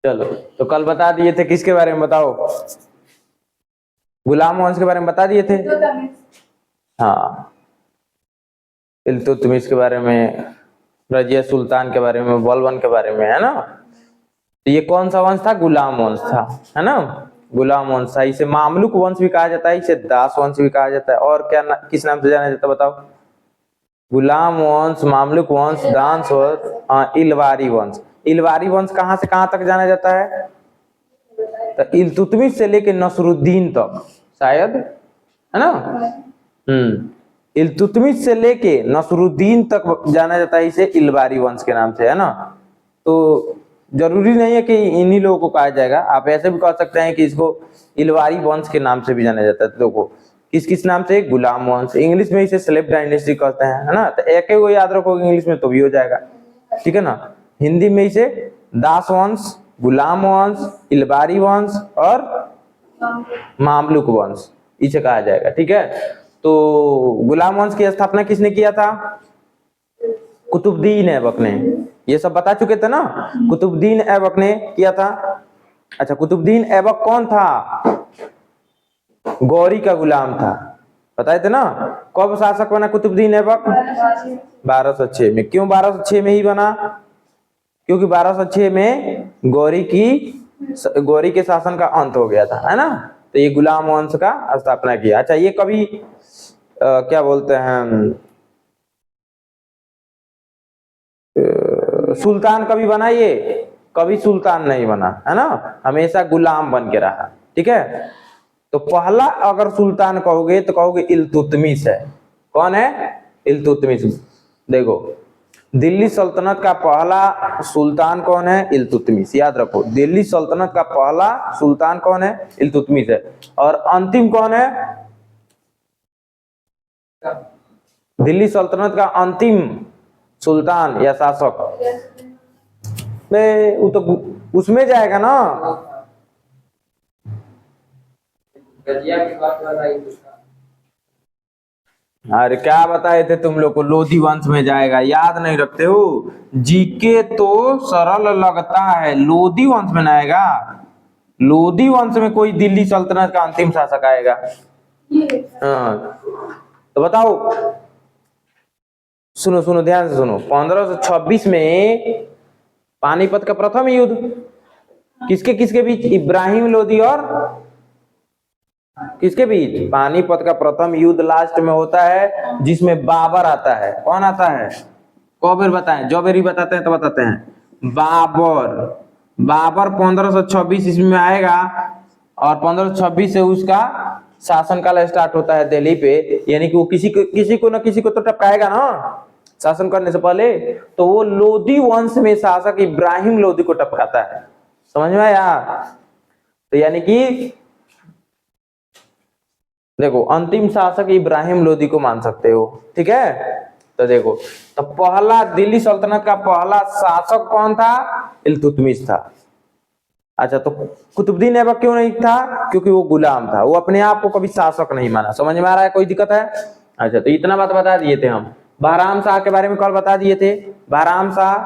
चलो, तो कल बता दिए थे किसके बारे में बताओ? गुलाम वंश के बारे में बता दिए थे। हाँ, इल्तुतमिश के बारे में, रजिया सुल्तान के बारे में, बलबन के बारे में, है ना। तो ये कौन सा वंश था? गुलाम वंश था, है ना। गुलाम वंश था। इसे मामलुक वंश भी कहा जाता है, इसे दास वंश भी कहा जाता है। और क्या किस नाम से जाना जाता है बताओ? गुलाम वंश, मामलुक वंश, दास वंश, हाँ, इलवारी वंश। इलवारी वंश कहां से कहां तक जाना जाता है? तो इल्तुतमिश से लेके नसरुद्दीन तक शायद, है ना। इल्तुतमिश से लेके नसरुद्दीन तक जाना जाता है इसे इलवारी वंश के नाम से, है ना। तो जरूरी नहीं है कि इन्हीं लोगों को कहा जाएगा, आप ऐसे भी कह सकते हैं कि इसको इलवारी वंश के नाम से भी जाना जाता है। तो देखो किस किस नाम से? गुलाम वंश, इंग्लिश में इसे स्लेव डायनेस्टी कहते हैं, है ना। तो एक ही याद रखोगे इंग्लिश में तो भी हो जाएगा, ठीक है ना। हिंदी में इसे दास वंश, गुलाम वंश, इलवारी वंश और मामलुक वंश इसे कहा जाएगा, ठीक है। तो गुलाम वंश की स्थापना किसने किया था? कुतुबुद्दीन ऐबक ने। ये सब बता चुके थे ना, कुतुबुद्दीन ऐबक ने किया था। अच्छा, कुतुबुद्दीन ऐबक कौन था? गौरी का गुलाम था, बताए थे ना। कब शासक बना कुतुबुद्दीन ऐबक? 1206 में। क्यों 1206 में ही बना? क्योंकि 1206 में गौरी के शासन का अंत हो गया था, है ना। तो ये गुलाम वंश का स्थापना किया। अच्छा, ये कभी क्या बोलते हैं, सुल्तान कभी बना? ये कभी सुल्तान नहीं बना, है ना। हमेशा गुलाम बन के रहा, ठीक है। तो पहला अगर सुल्तान कहोगे तो कहोगे इल्तुतमिश है। कौन है? इल्तुतमिश। देखो, दिल्ली सल्तनत का पहला सुल्तान कौन है? इल्तुतमिश। याद रखो, दिल्ली सल्तनत का पहला सुल्तान कौन है? इल्तुतमिश है। और अंतिम कौन है? दिल्ली सल्तनत का अंतिम सुल्तान या शासक में वो तो उसमें जाएगा ना। अरे क्या बताए थे तुम लोग को? लोधी वंश में जाएगा, याद नहीं रखते हो? जीके तो सरल लगता है, लोधी वंश में ना आएगा। लोधी वंश में कोई दिल्ली सल्तनत का अंतिम शासक आएगा? हाँ, तो बताओ, सुनो सुनो, ध्यान से सुनो। 1526 में पानीपत का प्रथम युद्ध किसके किसके बीच? इब्राहिम लोधी और किसके बीच? पानीपत का प्रथम युद्ध लास्ट में होता है, जिसमें बाबर आता है। कौन आता है? कौन बताएं? जो बेरी बताते हैं तो बताते हैं। बाबर। बाबर 1526 ईस्वी में आएगा और 1526 से उसका शासनकाल स्टार्ट होता है दिल्ली पे। यानी कि वो किसी को ना किसी को तो टपकाएगा ना शासन करने से पहले। तो वो लोधी वंश में शासक इब्राहिम लोधी को टपकाता है। समझ में आया? तो यानी कि देखो, अंतिम शासक इब्राहिम लोधी को मान सकते हो, ठीक है। तो देखो, तो पहला दिल्ली सल्तनत का पहला शासक कौन था? इल्तुतमिश था। अच्छा, तो कुतुबुद्दीन ऐबक क्यों नहीं था? क्योंकि वो गुलाम था, वो अपने आप को कभी शासक नहीं माना। समझ में आ रहा है? कोई दिक्कत है? अच्छा, तो इतना बात बता दिए थे हम। बहराम शाह के बारे में कल बता दिए थे। बहराम शाह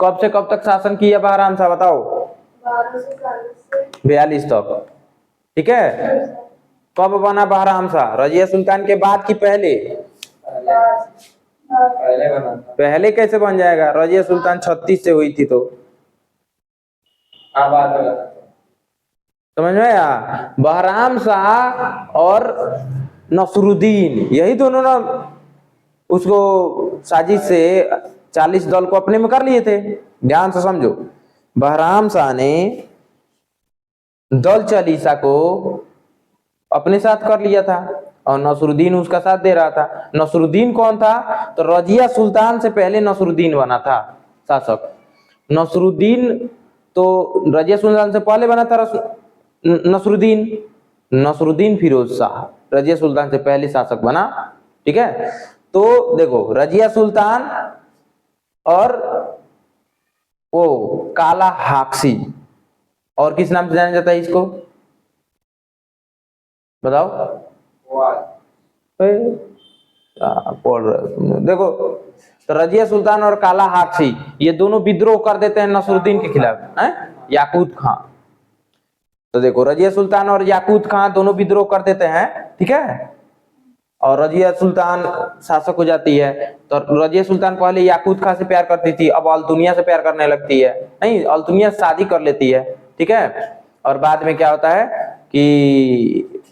कब से कब तक शासन किया? बहराम शाह बताओ। 42 तक, ठीक है। कब बना बहराम शाह? रजिया सुल्तान के बाद कि पहले? पहले कैसे बन जाएगा? रजिया सुल्तान 36 से हुई थी तो। समझ में आया? बहराम शाह और नसरुद्दीन, यही दोनों ना उसको साजिश से 40 दल को अपने में कर लिए थे। ध्यान से समझो, बहराम शाह ने दल चालीसा को अपने साथ कर लिया था और नसरुद्दीन उसका साथ दे रहा था। नसरुद्दीन कौन था? तो रजिया सुल्तान से पहले नसरुद्दीन बना था शासक। नसरुद्दीन तो रजिया सुल्तान से पहले बना था नसरुद्दीन। नसरुद्दीन फिरोज शाह रजिया सुल्तान से पहले शासक बना, ठीक है। तो देखो, रजिया सुल्तान और वो काला हाक्सी, और किस नाम से जाना जाता है इसको? बताओ। पढ़ रहे देखो, तो रजिया सुल्तान और काला हाक्सी ये दोनों विद्रोह कर देते हैं नसरुद्दीन के खिलाफ, हैं? याकूत खां। तो देखो रजिया सुल्तान और याकूत खां दोनों विद्रोह कर देते हैं, ठीक है, और रजिया सुल्तान शासक हो जाती है। तो रजिया सुल्तान पहले याकूत खां से प्यार करती थी, अब अल्तुनिया से प्यार करने लगती है, नहीं अल्तुनिया शादी कर लेती है, ठीक है। और बाद में क्या होता है कि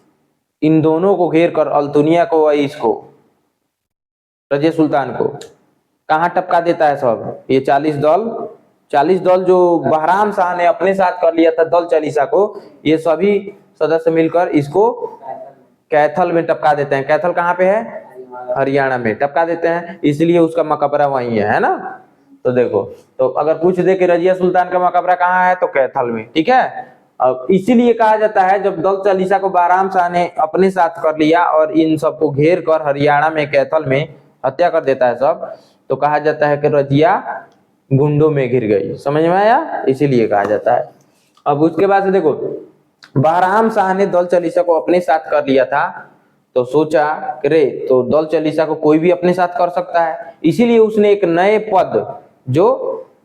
इन दोनों को घेर कर अल्तुनिया को और इसको रजिया सुल्तान को कहाँ टपका देता है सब, ये 40 दल जो बहराम शाह ने अपने साथ कर लिया था दल चालीसा को, ये सभी सदस्य मिलकर इसको कैथल में टपका देते हैं। कैथल कहाँ पे है, हरियाणा में टपका देते हैं, इसलिए उसका मकबरा वहीं है ना। तो देखो, तो अगर पूछ दे कि रजिया सुल्तान का मकबरा कहाँ है तो कैथल में, ठीक है। अब इसीलिए कहा जाता है जब दल चालीसा को बहराम शाह ने अपने साथ कर लिया और इन सबको घेर कर हरियाणा में कैथल में हत्या कर देता है सब, तो कहा जाता है कि रजिया गुंडों में घिर गई। समझ में आया, इसीलिए कहा जाता है। अब उसके बाद से देखो, बहराम शाह ने दल चालीसा को अपने साथ कर लिया था, तो सोचा कि रे तो दल चालीसा को कोई भी अपने साथ कर सकता है, इसीलिए उसने एक नए पद जो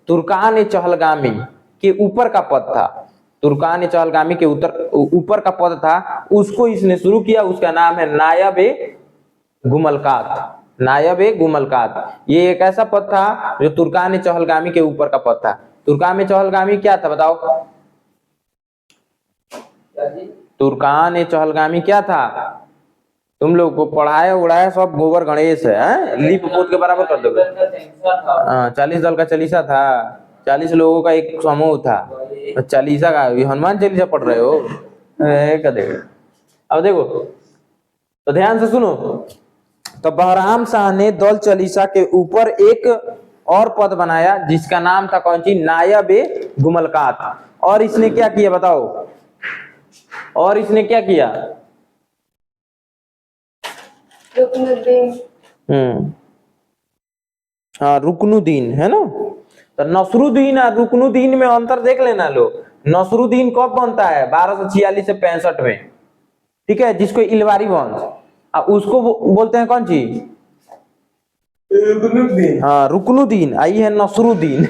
तुर्कान चहलगामी के ऊपर का पद था, तुर्कान चहलगामी के ऊपर का पद था, उसको इसने शुरू किया। उसका नाम है नायब-ए-गुमलकात। नायब-ए-गुमलकात ये एक ऐसा पद था जो तुर्कान चहलगामी के ऊपर का पद था। तुर्कान चहलगामी क्या था बताओ, तुर्कान चहलगामी क्या था, तुम लोग को पढ़ाया उड़ाया सब गोबर गणेश है, लीप पोत के बराबर कर दोगे। 40 दल का चालीसा था, 40 लोगों का एक समूह था, चालीसा का हनुमान चालीसा पढ़ रहे हो कदे। अब देखो तो ध्यान से सुनो, तो बहराम शाह ने दल चालीसा के ऊपर एक और पद बनाया जिसका नाम था कौन सी, नायब-ए-गुमलकात। और इसने क्या किया बताओ, और इसने क्या किया, हाँ रुकनुद्दीन है ना। तो नसरुद्दीन और रुकनुद्दीन में अंतर देख लेना लो। नसरुद्दीन कब बनता है, 1246 से 65 में, ठीक है, जिसको इलवारी वंश, उसको बोलते हैं कौन सी, रुकनुद्दीन। हाँ रुकनुद्दीन, आई है नसरुद्दीन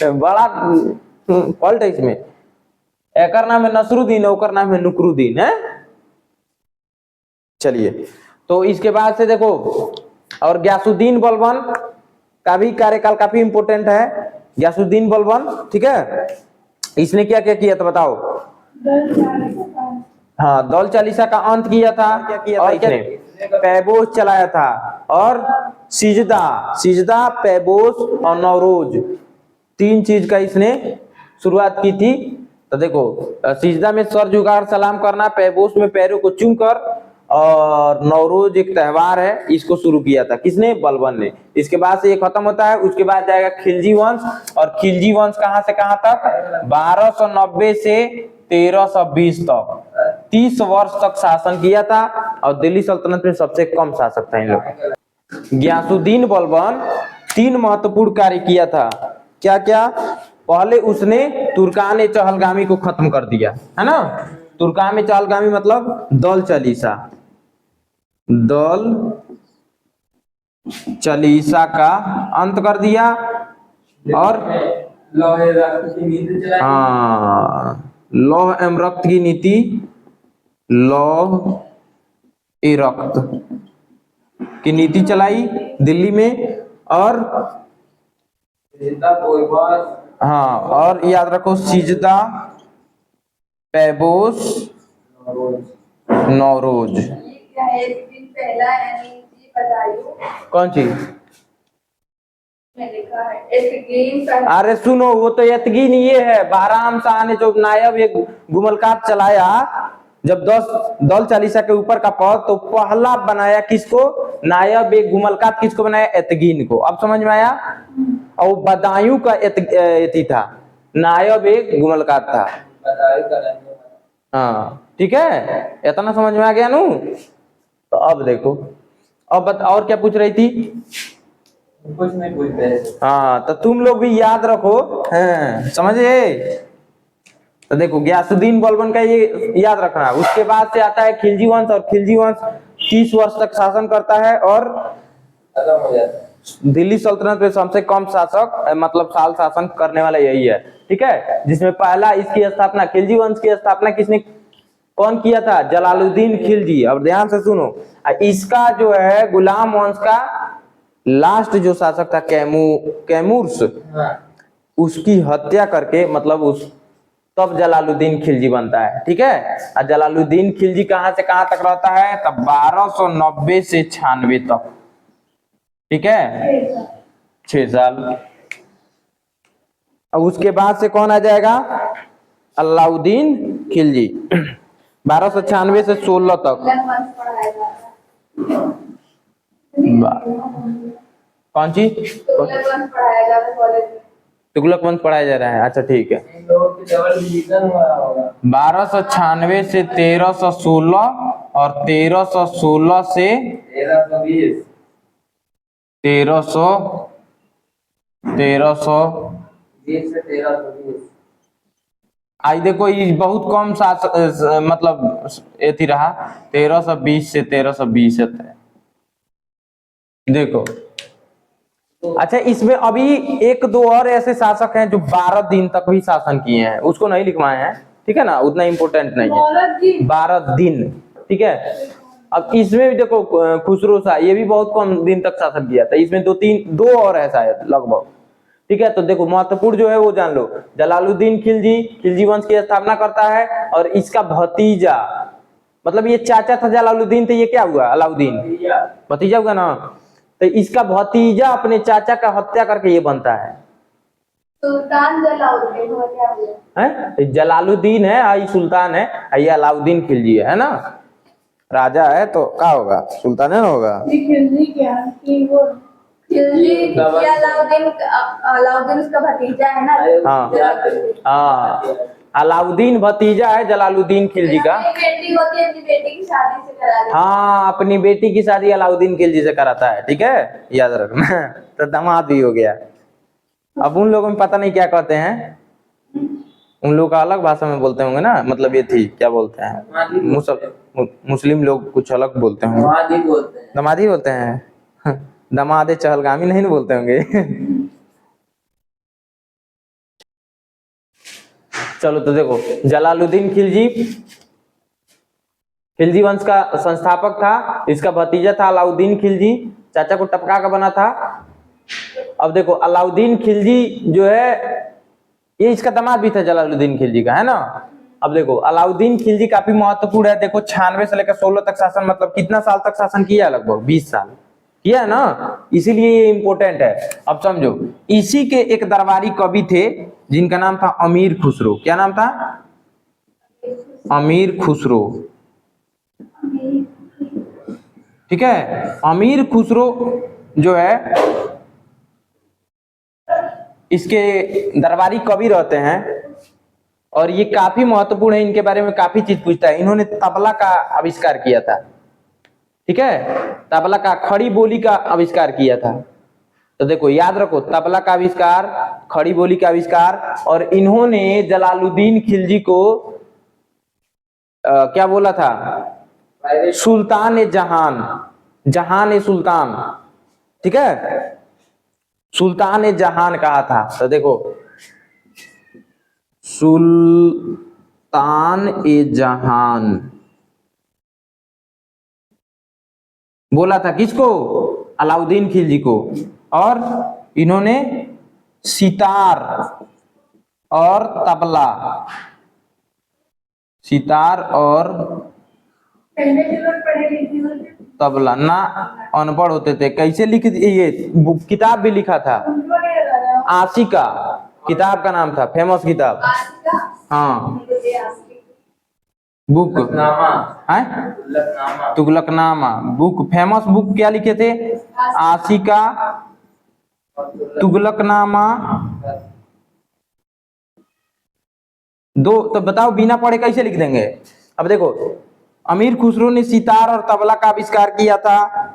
बड़ा फॉल्ट है इसमें, एक नाम है नसरुद्दीन, ओकर नाम है नुकरुद्दीन है। चलिए, तो इसके बाद से देखो, और गयासुद्दीन बलबन का भी कार्यकाल काफी इंपोर्टेंट है, गयासुद्दीन बलबन, ठीक है। इसने क्या क्या किया था बताओ, हाँ दल चालीसा का अंत किया था, क्या किया था इसने, पैबोस चलाया था, और सिजदा पैबोस और नौरोज, 3 चीज का इसने शुरुआत की थी। तो देखो, सिजदा में सर झुकाकर सलाम करना, पैबोस में पैरों को चूमकर, और नौरोज एक त्योहार है, इसको शुरू किया था किसने, बलबन ने। इसके बाद से ये खत्म होता है, उसके बाद जाएगा खिलजी वंश, और खिलजी वंश कहां से कहां तक, 1290 से 1320 तक 30 वर्ष तक शासन किया था, और दिल्ली सल्तनत में सबसे कम शासक था इन लोग। गयासुद्दीन बलबन 3 महत्वपूर्ण कार्य किया था, क्या क्या, पहले उसने तुर्कान चहलगामी को खत्म कर दिया है ना। तुर्कान चहलगामी मतलब दल चालीसा, दल चालीसा का अंत कर दिया, और हाँ लौह एवं रक्त की नीति, लौह ए रक्त की नीति चलाई दिल्ली में। और हाँ, और याद रखो, सिजदा पैबोस नौरोज, कौन सी, अरे सुनो, वो तो यतगीन ये है, बहराम शाह ने जो नायब-ए-गुमलकात चलाया, जब 10 दल चालीसा के ऊपर का पद, तो पहला बनाया किसको, नायब-ए-गुमलकात किसको बनाया, यतगीन को। अब समझ में आया। और बदायूं का यति था, नायब-ए-गुमलकात था, हाँ ठीक है, इतना समझ में आ गया नू। तो अब देखो, अब और क्या पूछ रही थी, कुछ नहीं पूछते। हाँ तो तुम लोग भी याद रखो, हैं समझे। तो देखो, गयासुद्दीन बलबन का ये याद रखना। उसके बाद से आता है खिलजी वंश, और खिलजी वंश 30 वर्ष तक शासन करता है और दिल्ली सल्तनत पे सबसे कम शासक मतलब साल शासन करने वाला यही है, ठीक है। जिसमें पहला इसकी स्थापना, खिलजी वंश की स्थापना किसने कौन किया था? जलालुद्दीन खिलजी। अब ध्यान से सुनो, इसका जो है गुलाम वंश का लास्ट जो शासक था कैमूर्स, उसकी हत्या करके मतलब उस तब जलालुद्दीन खिलजी बनता है, ठीक है। और जलालुद्दीन खिलजी कहां से कहां तक रहता है? तब 1290 से 96 तक, ठीक है, 6 साल। अब उसके बाद से कौन आ जाएगा? अलाउद्दीन खिलजी 1296 से 16 तक। कौन चीज? तुगलक वंश पढ़ाया जा रहा है, अच्छा ठीक है। 1296 से 1316 और 1316 से 1320 आज देखो ये बहुत कम मतलब एथी रहा, 1320 से 1320 है, देखो। अच्छा, इसमें अभी एक दो और ऐसे शासक हैं जो 12 दिन तक भी शासन किए हैं, उसको नहीं लिखवाए हैं, ठीक है ना, उतना इंपोर्टेंट नहीं है। 12 दिन, ठीक है। अब इसमें भी देखो खुसरो शाह, ये भी बहुत कम दिन तक शासन किया था। इसमें दो और है शायद लगभग, ठीक है। तो देखो महत्वपूर्ण जो है वो जान लो, जलालुद्दीन खिलजी वंश की स्थापना करता है, और इसका भतीजा, मतलब ये चाचा था जलालुद्दीन, तो ये क्या हुआ? अलाउद्दीन भतीजा हुआ ना। तो इसका भतीजा अपने चाचा का हत्या करके ये बनता है सुल्तान जलालुद्दीन। है, जलालुद्दीन है, आई सुल्तान है, ये अलाउद्दीन खिलजी है ना, राजा है, तो क्या होगा? सुल्तान है ना होगा। खिलजी क्या कि वो खिलजी अलाउद्दीन उसका भतीजा है ना। हाँ, अलाउद्दीन भतीजा है जलालुद्दीन खिलजी का। बेटी होती है, अपनी बेटी की शादी से करा देता है। हाँ, अपनी बेटी की शादी अलाउद्दीन खिलजी से कराता है, ठीक है, याद रखना। तो दामाद भी हो गया। अब उन लोगों में पता नहीं क्या कहते हैं, उन लोग का अलग भाषा में बोलते होंगे ना, मतलब ये थी क्या बोलते हैं, मुस्लिम लोग कुछ अलग बोलते होंगे, दमादी बोलते हैं। दमादे चहलगामी नहीं ना बोलते होंगे। चलो तो देखो, जलालुद्दीन खिलजी वंश का संस्थापक था, इसका भतीजा था अलाउद्दीन खिलजी, चाचा को टपका का बना था। अब देखो अलाउद्दीन खिलजी जो है ये इसका दामाद भी था जलालुद्दीन खिलजी का, है ना। अब देखो अलाउद्दीन खिलजी काफी महत्वपूर्ण है। देखो 96 से लेकर 16 तक शासन, मतलब कितना साल तक शासन किया? लगभग 20 साल किया है ना, इसीलिए ये इंपोर्टेंट है। अब समझो, इसी के एक दरबारी कवि थे जिनका नाम था अमीर खुसरो। क्या नाम था? अमीर खुसरो, ठीक है। अमीर खुसरो जो है इसके दरबारी कवि रहते हैं, और ये काफी महत्वपूर्ण है, इनके बारे में काफी चीज पूछता है। इन्होंने तबला का आविष्कार किया था, ठीक है, तबला का, खड़ी बोली का आविष्कार किया था। तो देखो याद रखो, तबला का आविष्कार, खड़ी बोली का आविष्कार, और इन्होंने जलालुद्दीन खिलजी को क्या बोला था? सुल्तान जहान, जहान ए सुल्तान, ठीक है, सुल्तान जहान कहा था। तो देखो सुल्तान ए जहान बोला था किसको? अलाउद्दीन खिलजी को। और इन्होंने सितार और तबला, सितार और तबला ना, अनपढ़ होते थे, कैसे लिख, ये किताब भी लिखा था, आशिका किताब का नाम था, फेमस किताब, हाँ, बुक है तुगलकनामा बुक, फेमस बुक क्या लिखे थे? आशिका, तुगलकनामा। दो तो बताओ, बिना पढ़े कैसे लिख देंगे? अब देखो, अमीर खुसरो ने सितार और तबला का आविष्कार किया था।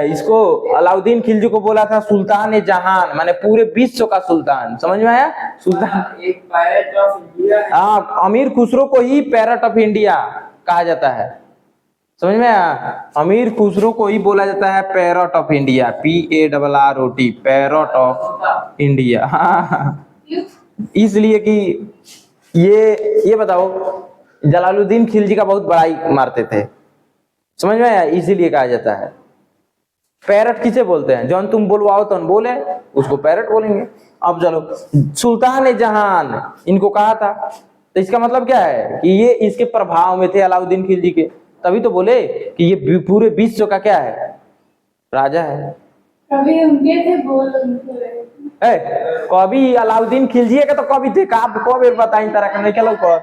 इसको अलाउद्दीन खिलजी को बोला था सुल्तान ए जहान, माने पूरे विश्व का सुल्तान, समझ में आया? सुल्तान, एक पैरेट ऑफ इंडिया। हाँ, अमीर खुसरो को ही पैरेट ऑफ इंडिया कहा जाता है, समझ में आया? अमीर खुसरो को ही बोला जाता है parrot of India, PARROT, parrot of India. हाँ, क्यों? इसलिए कि ये बताओ, जलालुद्दीन खिलजी का बहुत बड़ाई मारते थे, समझ में आया? इसीलिए कहा जाता है। पैरट किसे बोलते हैं? जौन तुम बोलवाओ तो बोले उसको पैरट बोलेंगे। अब चलो, सुल्तान जहान इनको कहा था, तो इसका मतलब क्या है कि ये इसके प्रभाव में थे अलाउद्दीन खिलजी के, तभी तो बोले कि ये पूरे विश्व का क्या है, राजा है। कभी उनके थे बोल उनके कभी अलाउद्दीन खिलजी के तो कभी थे, कब बताई तरह का नहीं खेलो को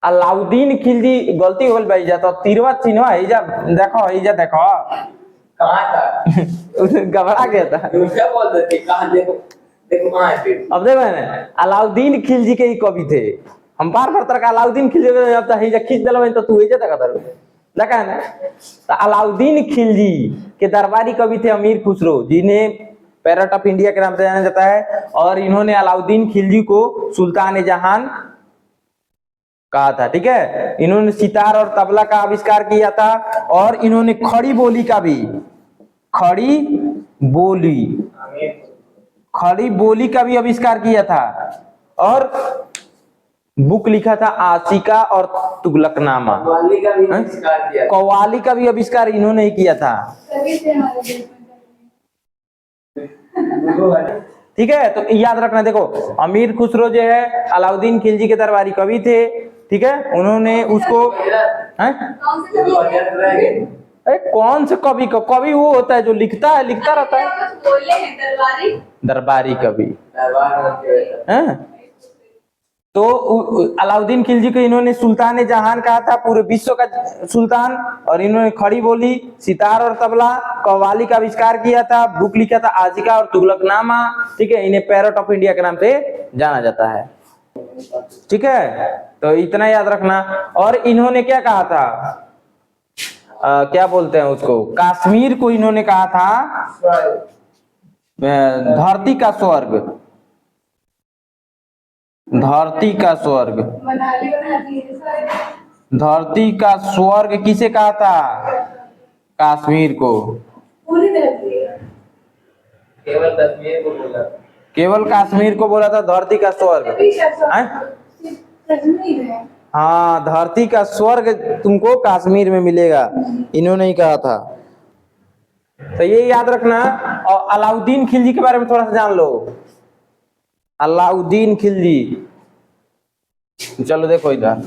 अलाउद्दीन खिलजी गलती हो गई जा, तो तिरवा चिन्हवा है जा, देखो है जा, देखो कहाँ था? घबरा गया था। क्या बोल रहे थे? कहाँ देखो देखो कहाँ है फिर? अब देखो ना, अलाउद्दीन खिलजी के ही कवि थे। हम बार बार तरह का अलाउद्दीन खिलजी अब तो ही खींच दिलवा तो तू इजे तक देखा है ना। तो अलाउद्दीन खिलजी के दरबारी कवि थे अमीर खुसरो, जिन्हें पैरट ऑफ इंडिया के नाम से जाना जाता है, और इन्होंने अलाउद्दीन खिलजी को सुल्तान जहान कहा था। ठीक है, इन्होंने सितार और तबला का आविष्कार किया था, और इन्होंने खड़ी बोली का भी, खड़ी बोली का भी आविष्कार किया था, और बुक लिखा था आशिका और तुगलकनामा। कव्वाली का भी आविष्कार किया। कव्वाली का भी आविष्कार इन्होंने ही किया था। सभी थे हमारे देश में। ठीक है, तो याद रखना। देखो, अमीर खुसरो जो है अलाउद्दीन खिलजी के दरबारी कवि थे। ठीक है, उन्होंने उसको कौन से कवि? कौन से कवि को? कवि वो होता है जो लिखता रहता है। कुछ बोले हैं दरबारी कवि दरबार हैं। तो अलाउद्दीन खिलजी को इन्होंने सुल्तान जहान कहा था, पूरे विश्व का सुल्तान, और इन्होंने खड़ी बोली, सितार और तबला, कव्वाली का आविष्कार किया था, बुक लिखा था आशिका और तुगलकनामा। ठीक है, इन्हें पैरट ऑफ इंडिया के नाम से जाना जाता है। ठीक है, तो इतना याद रखना। और इन्होंने क्या कहा था, क्या बोलते हैं उसको, कश्मीर को इन्होंने कहा था धरती का स्वर्ग। धरती का स्वर्ग, मनाली बनाती है। धरती का स्वर्ग किसे कहा था? कश्मीर को। पूरी धरती है। केवल कश्मीर को बोला। केवल कश्मीर को बोला था धरती का स्वर्ग। हैं? कश्मीर है। हाँ, धरती का स्वर्ग तुमको कश्मीर में मिलेगा, इन्होंने ही कहा था। तो ये याद रखना। और अलाउद्दीन खिलजी के बारे में थोड़ा सा जान लो। अलाउद्दीन खिलजी, चलो देखो इधर,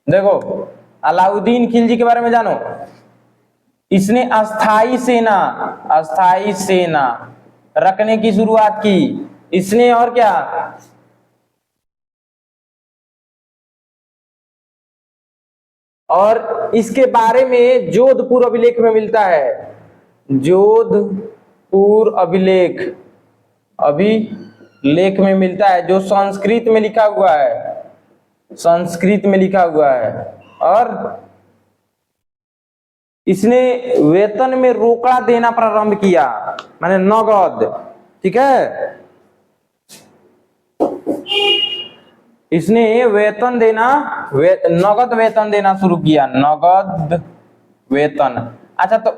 देखो अलाउद्दीन खिलजी के बारे में जानो। इसने अस्थाई सेना रखने की शुरुआत की इसने, और क्या, और इसके बारे में जोधपुर अभिलेख में मिलता है। जोधपुर अभिलेख में मिलता है, जो संस्कृत में लिखा हुआ है। और इसने वेतन में रोकड़ा देना प्रारंभ किया, माने नगद। ठीक है, इसने नगद वेतन देना शुरू किया, नगद वेतन। अच्छा, तो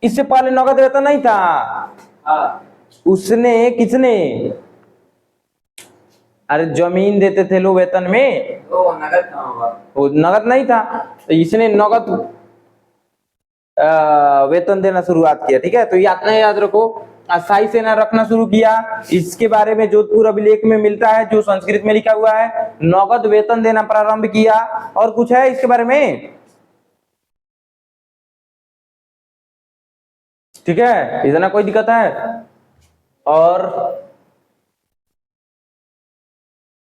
इससे पहले नगद वेतन नहीं था। उसने किसने, अरे जमीन देते थे लोग वेतन में, तो नगद कहाँ हुआ? वो नगद नहीं था, तो इसने नगद वेतन देना शुरुआत किया। ठीक है, तो याद रखो, अस्थाई सेना रखना शुरू किया। इसके बारे में जोधपुर अभिलेख में मिलता है, जो संस्कृत में लिखा हुआ है। नगद वेतन देना प्रारंभ किया, और कुछ है इसके बारे में? ठीक है, इतना कोई दिक्कत है? और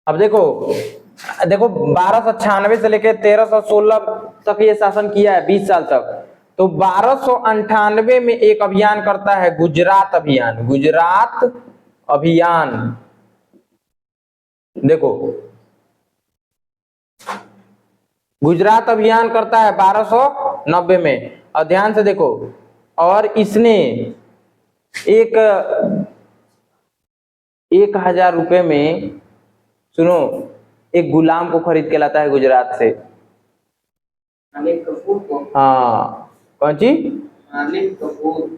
अब देखो 1296 से लेकर 1316 तक ये शासन किया है, 20 साल तक। तो 1298 में एक अभियान करता है, गुजरात अभियान। देखो, गुजरात अभियान करता है 1290 में, और ध्यान से देखो। और इसने 1000 रुपए में, सुनो, एक गुलाम को खरीद के लाता है गुजरात से? मालिक कपूर को। हाँ, कौन सी? मालिक कपूर।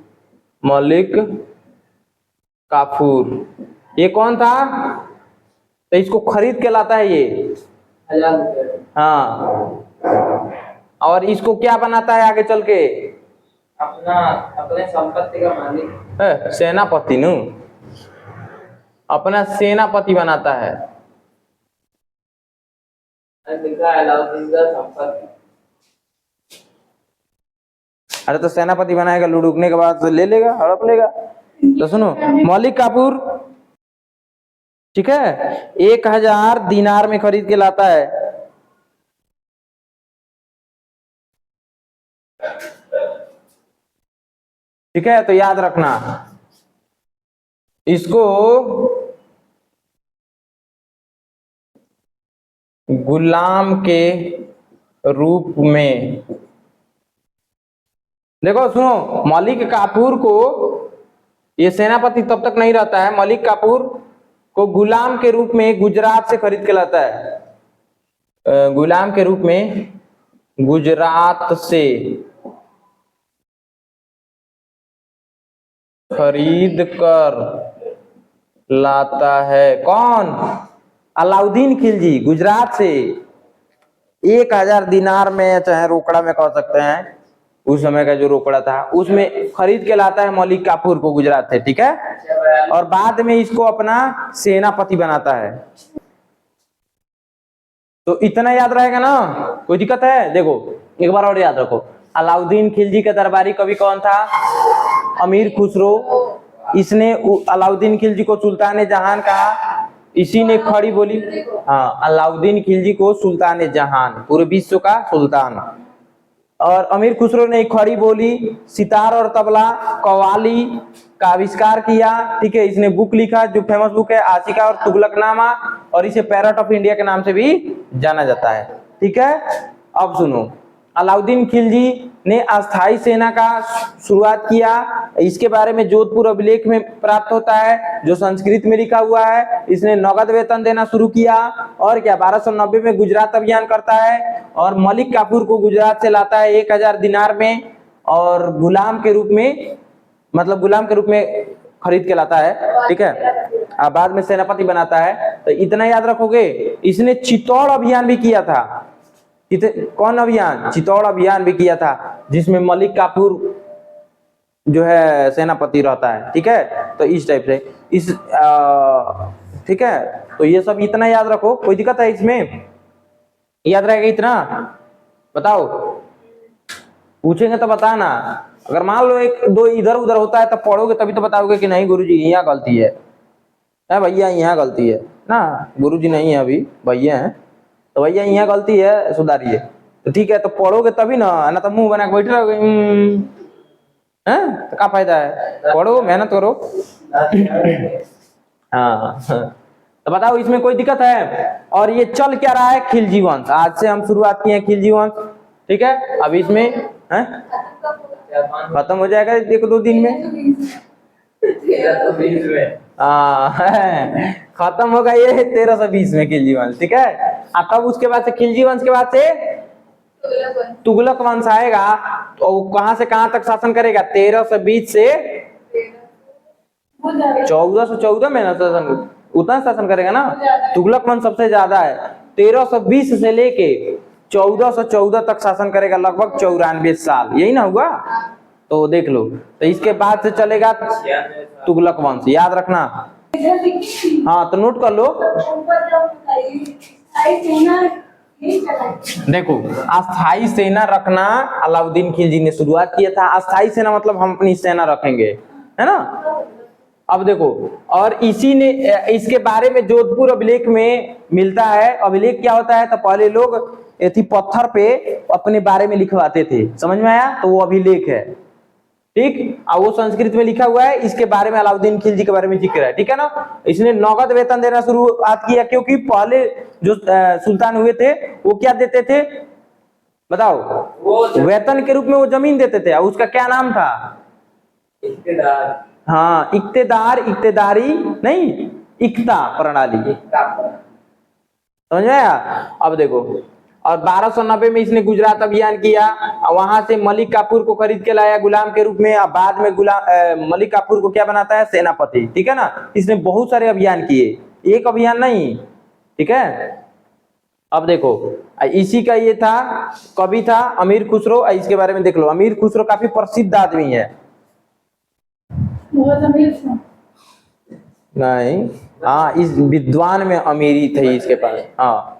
मलिक काफूर। ये कौन था? तो इसको खरीद के लाता है ये। 1000 रुपये। हाँ, और इसको क्या बनाता है आगे चल के? अपना अपने संपत्ति का मालिक। सेनापति नु, अपना सेनापति बनाता है। लिखा है अलाउद्दीन का संपत्ति। अरे तो सेनापति बनाएगा, लुढ़कने के बाद तो ले लेगा, हड़प लेगा। तो सुनो, मलिक काफूर, ठीक है, 1000 दिनार में खरीद के लाता है। ठीक है, तो याद रखना इसको गुलाम के रूप में। देखो सुनो, मलिक काफूर को, ये सेनापति तब तक नहीं रहता है, मलिक काफूर को गुलाम के रूप में गुजरात से खरीद के लाता है। गुलाम के रूप में गुजरात से खरीद कर लाता है। कौन? अलाउद्दीन खिलजी, गुजरात से 1000 दिनार में, चाहे रोकड़ा में कह सकते हैं, उस समय का जो रोकड़ा था उसमें खरीद के लाता है मलिक काफूर को गुजरात से। ठीक है, और बाद में इसको अपना सेनापति बनाता है। तो इतना याद रहेगा ना, कोई दिक्कत है? देखो एक बार और याद रखो, अलाउद्दीन खिलजी का दरबारी कवि कौन था? अमीर खुसरो। इसने अलाउद्दीन खिलजी को सुल्तान जहान कहा, इसी ने खड़ी बोली। हाँ, अलाउद्दीन खिलजी को सुल्तान जहान, पूरे विश्व का सुल्तान। और अमीर खुसरो ने खड़ी बोली, सितार और तबला, कव्वाली का आविष्कार किया। ठीक है, इसने बुक लिखा जो फेमस बुक है आशिका और तुगलकनामा, और इसे पैरट ऑफ इंडिया के नाम से भी जाना जाता है। ठीक है, अब सुनो, अलाउद्दीन खिलजी ने अस्थाई सेना का शुरुआत किया। इसके बारे में जोधपुर अभिलेख में प्राप्त होता है, जो संस्कृत में लिखा हुआ है। इसने नगद वेतन देना शुरू किया, और क्या 1290 में गुजरात अभियान करता है, और मलिक काफूर को गुजरात से लाता है 1000 दिनार में, और गुलाम के रूप में, मतलब गुलाम के रूप में खरीद के लाता है। ठीक है, अब बाद में सेनापति बनाता है। तो इतना याद रखोगे। इसने चित्तौड़ अभियान भी किया था। कौन अभियान? चित्तौड़ अभियान भी किया था, जिसमें मलिक काफूर जो है सेनापति रहता है। ठीक है, तो इस टाइप से इस ठीक है, तो ये सब इतना याद रखो। कोई दिक्कत है इसमें? याद रहेगा इतना? बताओ, पूछेंगे तो बताना। अगर मान लो एक दो इधर उधर होता है तब पढ़ोगे, तभी तो बताओगे कि नहीं गुरुजी यहाँ गलती है, भैया यहाँ गलती है ना। गुरुजी नहीं है अभी, भैया है, तो भैया यहाँ गलती है, सुधारिए। तो ठीक है, तो पढ़ोगे तभी ना तो मुंह बना के बैठे रहोगे। तो क्या फायदा है? पढ़ो, मेहनत करो। हाँ, तो बताओ इसमें कोई दिक्कत है? और ये चल क्या रहा है? खिलजी वंश। आज से हम शुरुआत किए हैं खिलजी वंश। ठीक है, अब इसमें खत्म हो जाएगा 1-2 दिन में। खत्म होगा ये 1320 में खिलजी वंश। ठीक है, तब उसके बाद से खिलजी वंश के बाद से तुगलक वंश आएगा। तो कहां से कहां तक शासन करेगा? 1320 से 1414 में ना शासन, उतना शासन करेगा ना। तुगलक वंश सबसे ज्यादा है, 1320 से लेके 1414 तक शासन करेगा, लगभग 94 साल। यही ना हुआ? तो देख लो, तो इसके बाद से चलेगा तुगलक वंश, याद रखना। हाँ, तो नोट कर लो। देखो, अस्थाई सेना रखना अलाउद्दीन खिलजी ने शुरुआत किया था। अस्थाई सेना मतलब हम अपनी सेना रखेंगे, है ना। अब देखो, और इसी ने, इसके बारे में जोधपुर अभिलेख में मिलता है। अभिलेख क्या होता है? तो पहले लोग थी पत्थर पे अपने बारे में लिखवाते थे, समझ में आया? तो वो अभिलेख है। ठीक, और वो संस्कृत में लिखा हुआ है। इसके बारे में अलाउद्दीन खिलजी के बारे में जिक्र है। ठीक है ना। इसने नगद वेतन देना शुरुआत किया, क्योंकि पहले जो सुल्तान हुए थे वो क्या देते थे बताओ? वेतन के रूप में वो जमीन देते थे। उसका क्या नाम था? इक्तेदार। हाँ, इक्तेदार, इक्तेदारी नहीं, इक्ता प्रणाली। समझ में आया? अब देखो, और 1290 में इसने गुजरात अभियान किया, और वहां से मलिक काफूर को खरीद के लाया गुलाम के रूप में, और बाद में मलिक काफूर को क्या बनाता है? सेनापति। ठीक है ना? इसने बहुत सारे अभियान किए, एक अभियान नहीं। ठीक है, अब देखो इसी का ये था, कवि था अमीर खुसरो। इसके बारे में देख लो, अमीर खुसरो काफी प्रसिद्ध आदमी है। बहुत अमीर था। नहीं, हाँ, इस विद्वान में अमीरी थी इसके पास। हाँ,